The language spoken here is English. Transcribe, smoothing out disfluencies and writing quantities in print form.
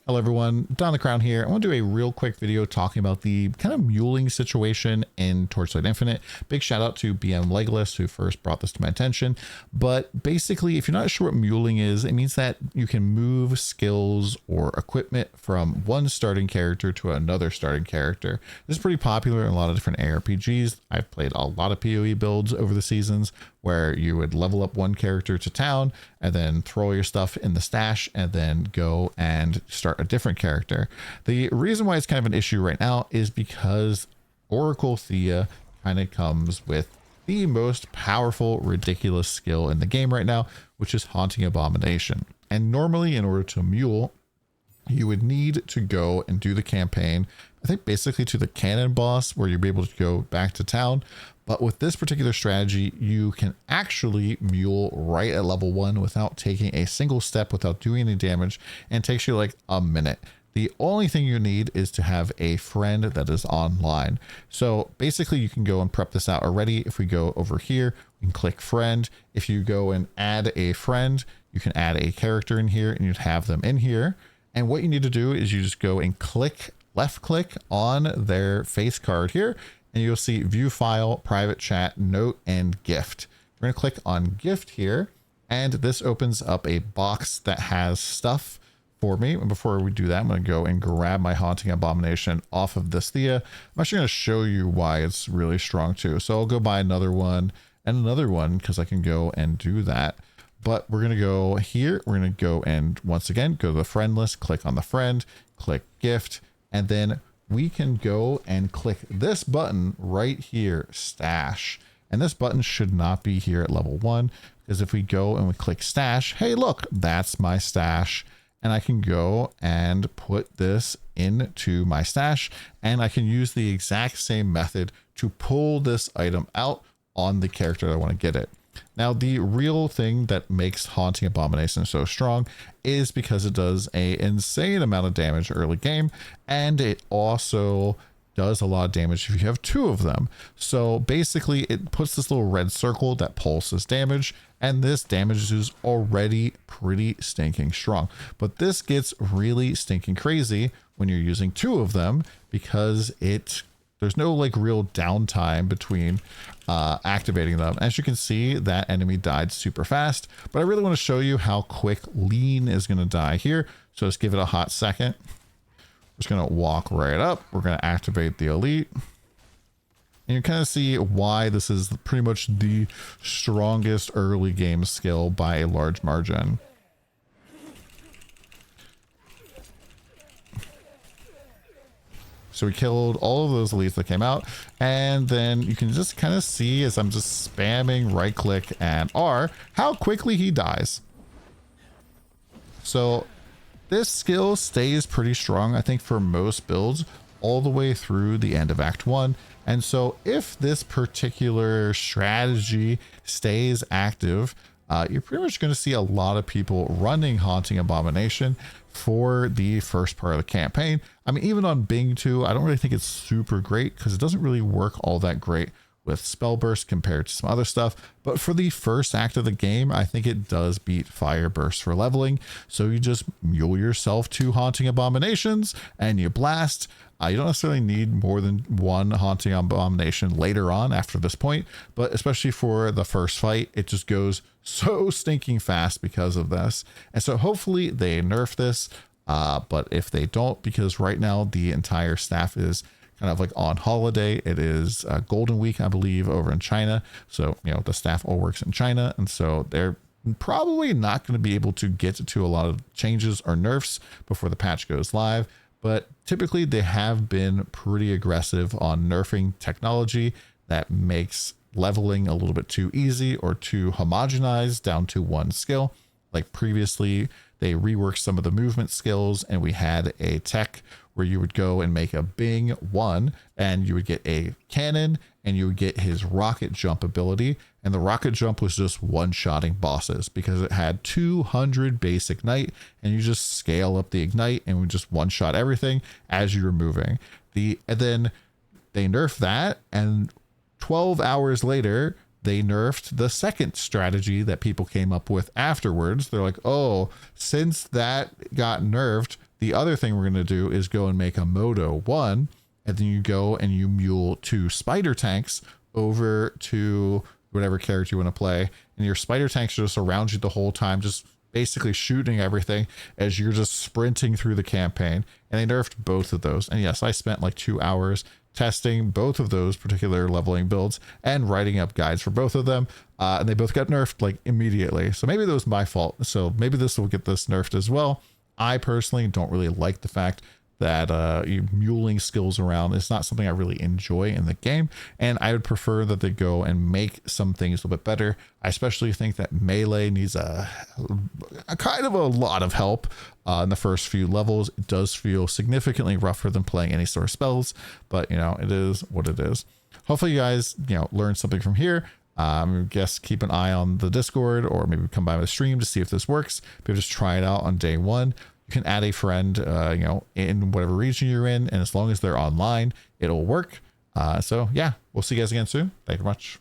Hello everyone, DonTheCrown here. I want to do a real quick video talking about the kind of muling situation in Torchlight Infinite. Big shout out to BM Legolas who first brought this to my attention. But basically, if you're not sure what muling is, it means that you can move skills or equipment from one starting character to another starting character. This is pretty popular in a lot of different ARPGs. I've played a lot of PoE builds over the seasons where you would level up one character to town and then throw your stuff in the stash and then go and start a different character. The reason why it's kind of an issue right now is because Oracle Thea kind of comes with the most powerful, ridiculous skill in the game right now, which is Haunting Abomination. And normally in order to mule, you would need to go and do the campaign, I think basically to the cannon boss where you'll be able to go back to town. But with this particular strategy, you can actually mule right at level 1 without taking a single step, without doing any damage, and it takes you like a minute. The only thing you need is to have a friend that is online. So basically you can go and prep this out already. If we go over here, we can click friend. If you go and add a friend, you can add a character in here and you'd have them in here. And what you need to do is you just go and left click on their face card here, and you'll see view file, private chat, note, and gift. We're going to click on gift here, and this opens up a box that has stuff for me. And before we do that, I'm going to go and grab my Haunting Abomination off of this Thea. I'm actually going to show you why it's really strong too. So I'll go buy another one and another one because I can go and do that. But we're going to go here. We're going to go and once again, go to the friend list, click on the friend, click gift, and then we can go and click this button right here, stash. And this button should not be here at level 1, because if we go and we click stash, hey, look, that's my stash. And I can go and put this into my stash, and I can use the exact same method to pull this item out on the character that I want to get it. Now, the real thing that makes Haunting Abomination so strong is because it does an insane amount of damage early game, and it also does a lot of damage if you have 2 of them. So basically, it puts this little red circle that pulses damage, and this damage is already pretty stinking strong. But this gets really stinking crazy when you're using 2 of them, because there's no like real downtime between activating them. As you can see, that enemy died super fast, but I really want to show you how quick Lean is going to die here. So just give it a hot second. We're just going to walk right up. We're going to activate the elite. And you kind of see why this is pretty much the strongest early game skill by a large margin. So we killed all of those elites that came out, and then you can just kind of see as I'm just spamming right click and R how quickly he dies. So this skill stays pretty strong, I think, for most builds all the way through the end of Act 1. And so if this particular strategy stays active, you're pretty much going to see a lot of people running Haunting Abomination for the first part of the campaign. I mean, even on Bing 2, I don't really think it's super great because it doesn't really work all that great with spell burst compared to some other stuff. But for the first act of the game, I think it does beat fire burst for leveling. So you just mule yourself 2 Haunting Abominations and you blast. You don't necessarily need more than 1 Haunting Abomination later on after this point, but especially for the first fight, it just goes so stinking fast because of this. And so hopefully they nerf this, but if they don't, because right now the entire staff is kind of like on holiday. It is Golden Week, I believe, over in China. So, you know, the staff all works in China. And so they're probably not going to be able to get to a lot of changes or nerfs before the patch goes live. But typically they have been pretty aggressive on nerfing technology that makes leveling a little bit too easy or too homogenized down to 1 skill. Like previously, they reworked some of the movement skills, and we had a tech where you would go and make a Bing 1 and you would get a cannon and you would get his rocket jump ability. And the rocket jump was just one-shotting bosses because it had 200 base ignite, and you just scale up the ignite and would just one-shot everything as you were moving. And then they nerfed that, and 12 hours later, they nerfed the second strategy that people came up with afterwards. They're like, oh, since that got nerfed, The other thing we're going to do is go and make a Moto 1, and then you go and you mule 2 spider tanks over to whatever character you want to play. And your spider tanks are just around you the whole time, just basically shooting everything as you're just sprinting through the campaign. And they nerfed both of those. And yes, I spent like 2 hours testing both of those particular leveling builds and writing up guides for both of them. And they both got nerfed like immediately. So maybe that was my fault. So maybe this will get this nerfed as well. I personally don't really like the fact that muling skills around is not something I really enjoy in the game, and I would prefer that they go and make some things a little bit better. I especially think that melee needs a kind of a lot of help in the first few levels. It does feel significantly rougher than playing any sort of spells, but you know, it is what it is. Hopefully you guys, you know, learn something from here. Guess keep an eye on the Discord, or maybe come by the stream to see if this works. Maybe just try it out on day 1. You can add a friend, you know, in whatever region you're in, and as long as they're online, it'll work. So yeah, we'll see you guys again soon. Thank you very much.